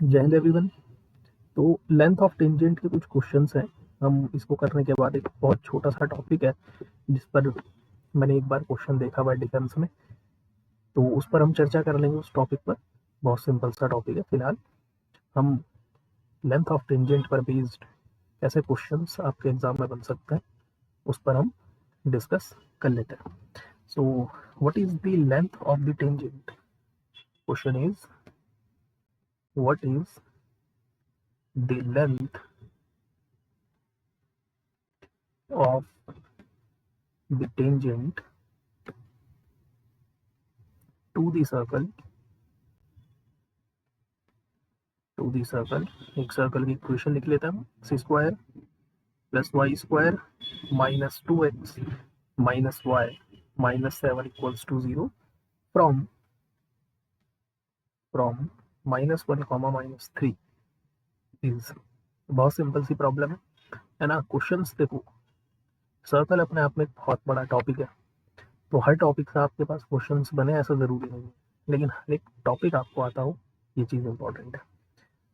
जय हिंद एवरीवन। तो length of tangent के कुछ क्वेश्चंस हैं। हम इसको करने के बाद एक बहुत छोटा सा टॉपिक है जिस पर मैंने एक बार क्वेश्चन देखा हुआ है डिफेंस में, तो उस पर हम चर्चा कर लेंगे उस टॉपिक पर। बहुत सिंपल सा टॉपिक है। फिलहाल हम लेंथ ऑफ टेंजेंट पर बेस्ड कैसे क्वेश्चंस आपके एग्जाम में बन सकते हैं उस पर हम डिस्कस कर लेते हैं। So what is the length of the tangent? Question is what is the length of the tangent to the circle एक सर्कल की इक्वेशन लिख लेते हैं हम। X square plus y square minus 2x minus y minus 7 equals to 0 from -1 -3 is. बहुत simple सी problem है ना। क्वेश्चंस देखो, सर्कल अपने आप में एक बहुत बड़ा टॉपिक है, तो हर टॉपिक से आपके पास क्वेश्चंस बने ऐसा ज़रूरी नहीं है, लेकिन हर एक टॉपिक आपको आता हो ये चीज़ इंपॉर्टेंट है।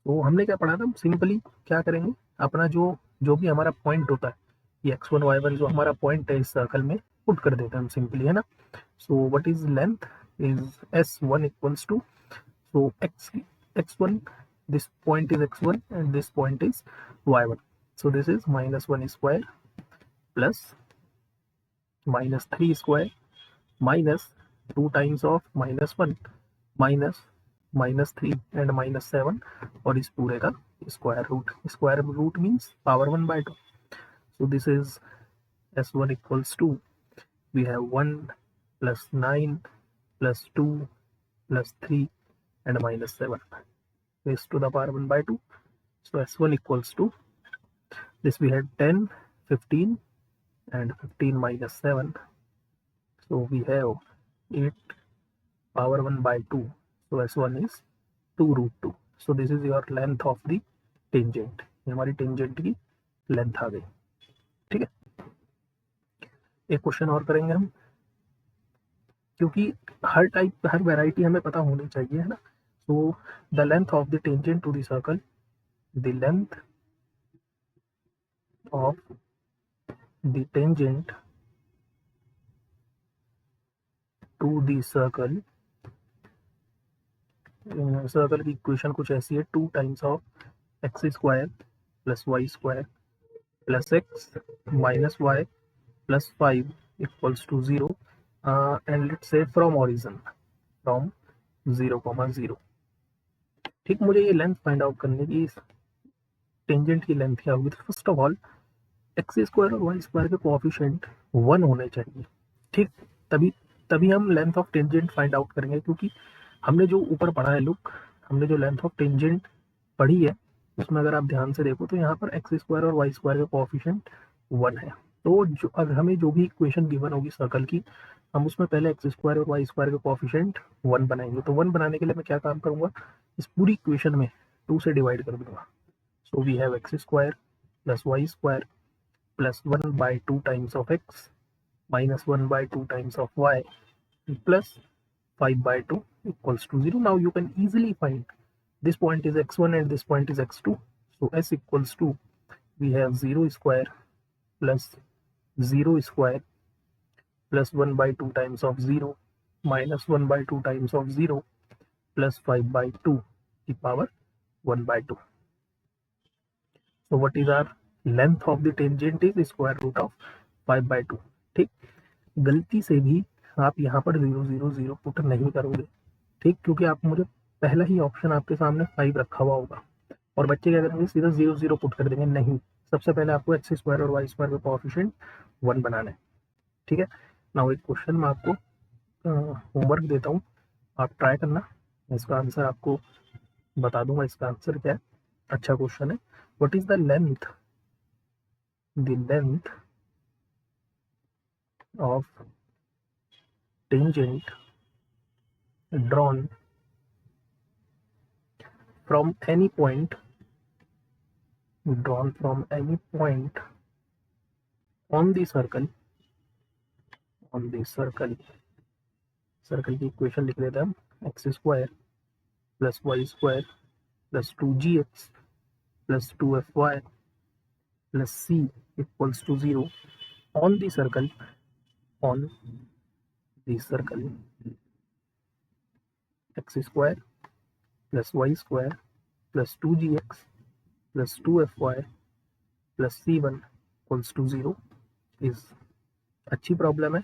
तो हमने क्या पढ़ा था, हम सिंपली क्या करेंगे, अपना जो जो भी हमारा पॉइंट होता है, ये x1 y1 जो हमारा पॉइंट है इस सर्कल में पुट कर देते हैं हम सिंपली, है ना। So what is length is s1 equals to, so x1, this point is x1 and this point is y1, so this is -1 square plus -3 square minus 2 times of -1 minus -3 and -7 और इस पूरे का square root means power 1/2। so this is s1 equals to, we have 1 plus 9 plus 2 plus 3 and -7 raised to the power 1/2. so s1 equals to, this we had 10 15 and 15 minus 7, so we have 8 power 1/2, so s1 is 2 root 2. so this is your length of the tangent, ये हमारी tangent की length आ गई। ठीक है, एक question और करेंगे हम, क्योंकि हर वैरायटी हमें पता होनी चाहिए, है ना। So the length of the tangent to the circle, the length of the tangent to the circle, circle की इक्वेशन कुछ ऐसी है, 2 times of x square plus y square plus x minus y plus 5 equals to 0 and let's say from origin, from 0,0। ठीक, मुझे ये length find out करने की, tangent की लेंथ क्या होगी, तो first of all x square और वाई स्क्वायर के कोएफिशिएंट 1 होने चाहिए। ठीक, तभी तभी हम length of tangent find out करेंगे, क्योंकि हमने जो ऊपर पढ़ा है, लुक, हमने जो लेंथ ऑफ टेंजेंट पढ़ी है उसमें अगर आप ध्यान से देखो तो यहाँ पर एक्स स्क्वायर और वाई स्क्वायर का कोएफिशिएंट 1 है। तो जो अगर हमें जो भी इक्वेशन गिवन होगी सर्कल की, हम उसमें पहले एक्स स्क्वायर और वाई स्क्वायर का कोएफिशिएंट 1 बनाएंगे। तो 1 बनाने के लिए मैं क्या काम करूँगा, इस पूरी इक्वेशन में 2 से डिवाइड कर दूंगा। So we have x square plus y square plus 1/2 times of x minus 1/2 times of y plus 5/2 equals to 0. Now you can easily find this point is x1 and this point is x2. So s equals to, we have 0 square plus 0 square plus 1/2 times of 0 minus 1/2 times of 0 plus 5/2 the power 1/2. So what is our length of the tangent is square root of 5/2। ठीक, गलती से भी आप यहाँ पर 0 0 0 put नहीं करोगे, ठीक, क्योंकि आप मुझे पहला ही ऑप्शन आपके सामने 5 रखा हुआ होगा और बच्चे क्या करेंगे, सीधा 0 0 पुट कर देंगे। नहीं, सबसे पहले आपको एक्स स्क्वायर और वाई स्क्वायर का कोएफिशिएंट 1 बनाना है। ठीक है, नाउ एक क्वेश्चन मैं आपको होमवर्क देता हूँ, आप ट्राई करना, इसका आंसर आपको बता दूंगा इसका आंसर क्या है। अच्छा क्वेश्चन है, what is the length of tangent drawn from any point on the circle, circle की इक्वेशन लिख लेते हैं हम, x square plus y square plus 2gx plus 2fy plus c equals to 0 on the circle x square plus y square plus 2gx plus 2fy plus c1 equals to 0 is अच्छी problem है,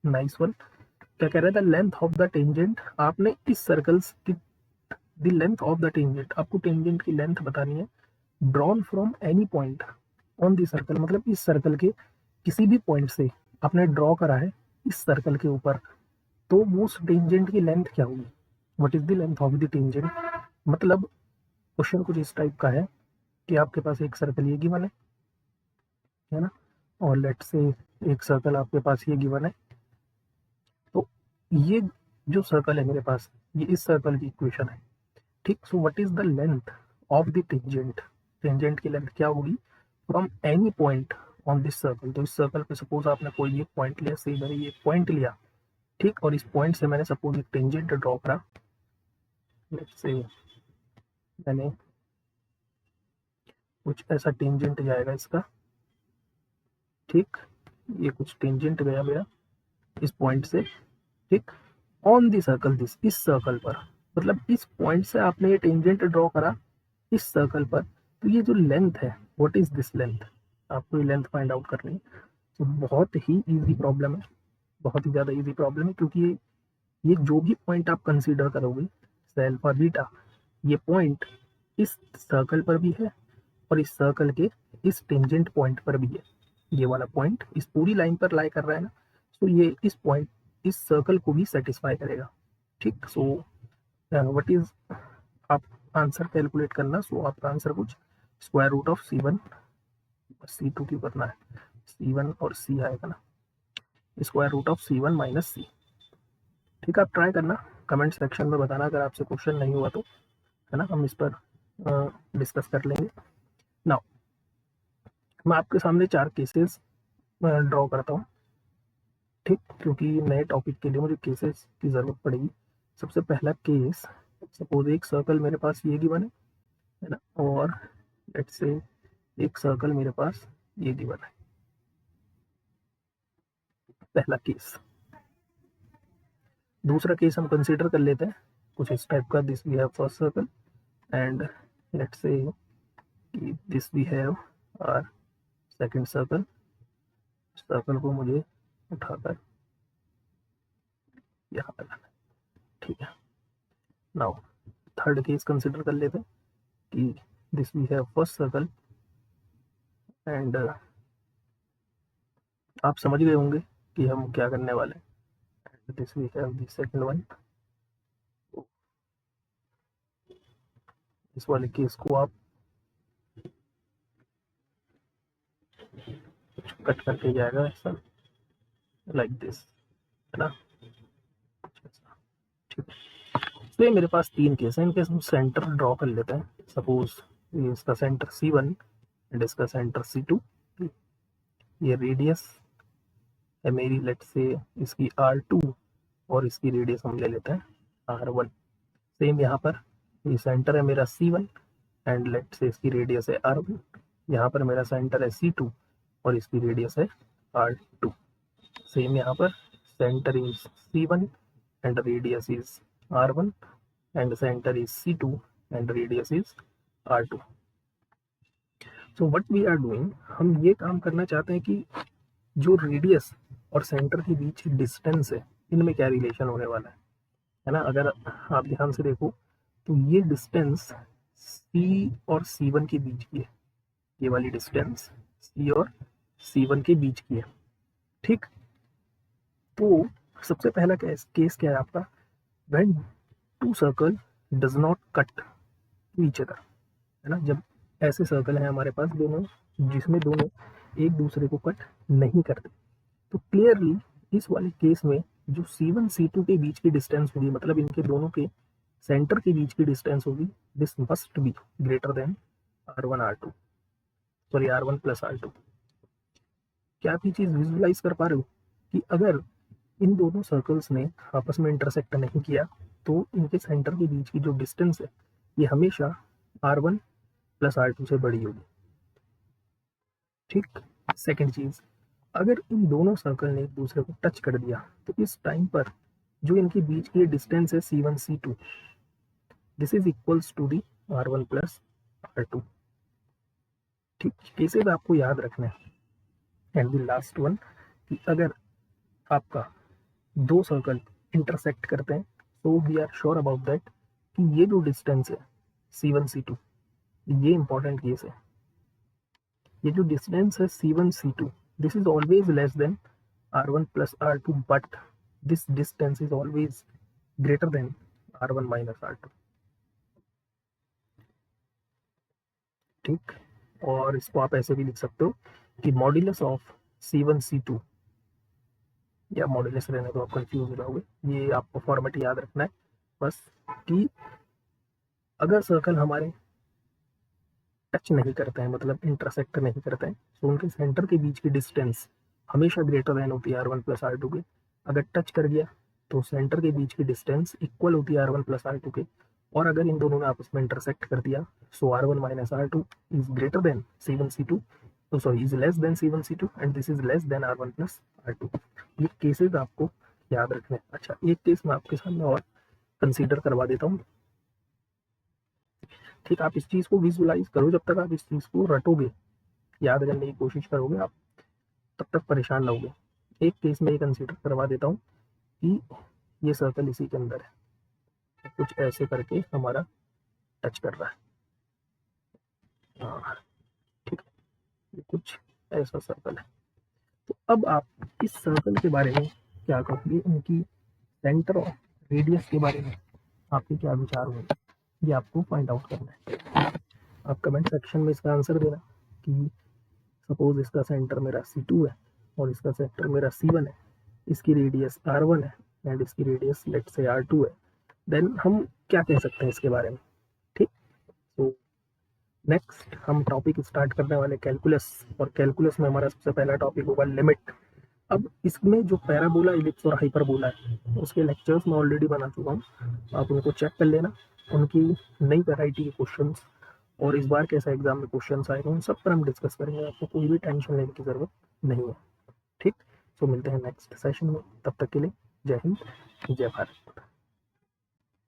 nice one. क्या कह रहा है, the length of the tangent, आपने इस circles की the length of the tangent, आपको टेंजेंट की लेंथ बतानी है, drawn from any point on the circle, मतलब इस सर्कल के किसी भी पॉइंट से आपने ड्रॉ करा है इस सर्कल के ऊपर, तो वो उस टेंजेंट की लेंथ क्या होगी, what is the length of the tangent. मतलब क्वेश्चन कुछ इस टाइप का है कि आपके पास एक सर्कल ये गिवन है ना, और लेट्स से एक सर्कल आपके पास ये गिवन है, तो ये जो सर्कल है मेरे पास, ये इस सर्कल की इक्वेशन है, ठीक। सो what is the length of the tangent, tangent की लेंथ क्या होगी from any point on this circle. तो इस सर्कल पे सपोज आपने कोई एक पॉइंट लिया, से मैंने ये पॉइंट लिया, ठीक, और इस पॉइंट से मैंने सपोज एक टेंजेंट ड्रॉ करा, लेट्स से मैंने कुछ ऐसा टेंजेंट जाएगा इसका, ठीक, ये कुछ टेंजेंट गया मेरा इस पॉइंट से, ठीक, ऑन दी सर्कल दिस, इस सर्कल पर, मतलब इस पॉइंट से आपने ये टेंजेंट ड्रॉ करा इस सर्कल पर, तो ये जो लेंथ है, व्हाट इज दिस लेंथ, आपको ये लेंथ फाइंड आउट करनी है। तो बहुत ही इजी प्रॉब्लम है, बहुत ही ज़्यादा इजी प्रॉब्लम है, क्योंकि ये जो भी पॉइंट आप कंसीडर करोगे अल्फा बीटा, ये पॉइंट इस सर्कल पर भी है और इस सर्कल के इस टेंजेंट पॉइंट पर भी है, ये वाला पॉइंट इस पूरी लाइन पर लाई कर रहा है ना, तो ये इस पॉइंट इस सर्कल को भी सेटिस्फाई करेगा, ठीक। सो व्हाट इज, आप आंसर कैलकुलेट करना, सो आपका आंसर कुछ square root of c1 c2 क्यों करना है, c1 और c आएगा ना, square root of c1 minus C, ठीक। आप ट्राई करना, कमेंट सेक्शन में बताना अगर आपसे क्वेश्चन नहीं हुआ तो, है ना, हम इस पर डिस्कस कर लेंगे। नाउ मैं आपके सामने 4 केसेस ड्रॉ करता हूँ, ठीक, क्योंकि नए टॉपिक के लिए मुझे केसेस की ज़रूरत पड़ेगी। सबसे पहला केस, सपोज एक सर्कल मेरे पास ये गिवन है ना, और लेट्स से एक सर्कल मेरे पास ये गिवन है, पहला केस। दूसरा केस हम कंसीडर कर लेते हैं कुछ इस टाइप का, this we have first circle and let's say this we have our second circle, circle को मुझे उठाकर यहाँ लगाना, ठीक है। नाउ थर्ड केस कंसीडर कर लेते हैं कि this we have first circle and आप समझ गए होंगे कि हम क्या करने वाले हैं, and this we have the second one. इस वाले केस को आप कट करके जाएगा ऐसा, लाइक दिस, है ना, ठीक। तो ये मेरे पास 3 केस हैं, इनके हम सेंटर ड्रॉ कर लेते हैं। सपोज ये इसका सेंटर c1 एंड इसका सेंटर c2, ये रेडियस है मेरी, लेट्स से इसकी r2 और इसकी रेडियस हम ले लेते हैं r1। सेम यहाँ पर ये सेंटर है मेरा c1 एंड लेट्स से इसकी रेडियस है r1, यहाँ पर मेरा सेंटर है c2 और इसकी रेडियस है r2। सेम यहाँ पर centre is c1 and radius is r1 and centre is c2 and radius is r2। So what we are doing, हम ये काम करना चाहते हैं कि जो रेडियस और सेंटर के बीच डिस्टेंस है, इनमें क्या रिलेशन होने वाला है ना। अगर आप ध्यान से देखो तो ये डिस्टेंस c और c1 के बीच की है, ये वाली डिस्टेंस c और c1 के बीच की है, ठीक। तो सबसे पहला केस क्या है आपका, when two circle does not cut each other, है ना, जब ऐसे सर्कल हैं हमारे पास दोनों जिसमें दोनों एक दूसरे को कट नहीं करते, तो क्लियरली इस वाले केस में जो c1 c2 के बीच की डिस्टेंस होगी, मतलब इनके दोनों के सेंटर के बीच की डिस्टेंस होगी, this must be greater than r1 r2, sorry r1 plus r2। क्या आप ये चीज़ विजुअलाइज कर पा रहे हो कि अगर इन दोनों सर्कल्स ने आपस में इंटरसेक्ट नहीं किया तो इनके सेंटर के बीच की जो डिस्टेंस है ये हमेशा R1 प्लस R2 से बड़ी होगी। ठीक। सेकंड चीज, अगर इन दोनों सर्कल ने एक दूसरे को टच कर दिया तो इस टाइम पर जो इनके बीच की डिस्टेंस है C1 C2, this is equals to the R1 plus R2। ठीक, केसेस आपको याद रखना है। एंड द लास्ट वन, कि अगर आपका दो सर्कल इंटरसेक्ट करते हैं तो we are sure about that कि ये जो डिस्टेंस है C1 C2, ये इंपॉर्टेंट केस है। ये जो डिस्टेंस है C1 C2, this is always less than R1 plus R2, but this distance is always greater than R1 minus R2। ठीक, और इसको आप ऐसे भी लिख सकते हो कि मॉड्यूलस ऑफ C1 C2, या मॉड्यूलस रहने तो आप कंफ्यूज हो जाओगे, ये आपको फॉर्मेट याद रखना है बस, कि अगर सर्कल हमारे टच नहीं करते हैं, मतलब इंटरसेक्ट नहीं करते हैं, तो उनके सेंटर के बीच की डिस्टेंस हमेशा ग्रेटर देन होती है R1 प्लस R2 के। अगर टच कर गया तो सेंटर के बीच की डिस्टेंस इक्वल होती है R1 प्लस R2 के। और अगर इन दोनों ने आपस में इंटरसेक्ट कर दिया, सो R1 minus R2 is greater than C1 C2, तो sorry is less than C1 C2, and this is less than R1 plus R2। ये केसेस आपको याद रखने हैं। अच्छा, एक केस मैं आपके सामने और कंसीडर करवा देता हूँ। ठीक, आप इस चीज को विजुअलाइज करो, जब तक आप इस चीज को रटोगे, याद करने की कोशिश करोगे आप, तब तक परेशान रहोगे। एक केस में ये कंसीडर करवा देता हूँ कि ये सर्कल इसी के अंदर है, कुछ ऐसे करके हमारा टच कर रहा है। हाँ, ठीक है, ये कुछ ऐसा सर्कल है। तो अब आप इस सर्कल के बारे में क्या कहोगे, उनकी सेंटर और रेडियस के बारे में आपके क्या विचार होंगे, ये आपको फाइंड आउट करना है। आप कमेंट सेक्शन में इसका आंसर देना कि सपोज इसका सेंटर मेरा C2 है और इसका सेंटर मेरा C1 है, इसकी रेडियस R1 है एंड इसकी रेडियस लेट से R2 है, देन हम क्या कह सकते हैं इसके बारे में। ठीक, तो नेक्स्ट हम टॉपिक स्टार्ट करने वाले कैलकुलस, और कैलकुलस में हमारा सबसे पहला टॉपिक होगा लिमिट। अब इसमें जो पैराबोला, इलिप्स और हाइपरबोला है, उसके लेक्चर्स मैं ऑलरेडी बना चुका हूँ, आप उनको चेक कर लेना। उनकी नई वैरायटी के क्वेश्चंस और इस बार कैसा एग्जाम में क्वेश्चंस आएंगे, उन सब पर हम डिस्कस करेंगे, आपको कोई भी टेंशन लेने की जरूरत नहीं है। ठीक, तो मिलते हैं नेक्स्ट सेशन में, तब तक के लिए जय हिंद, जय भारत।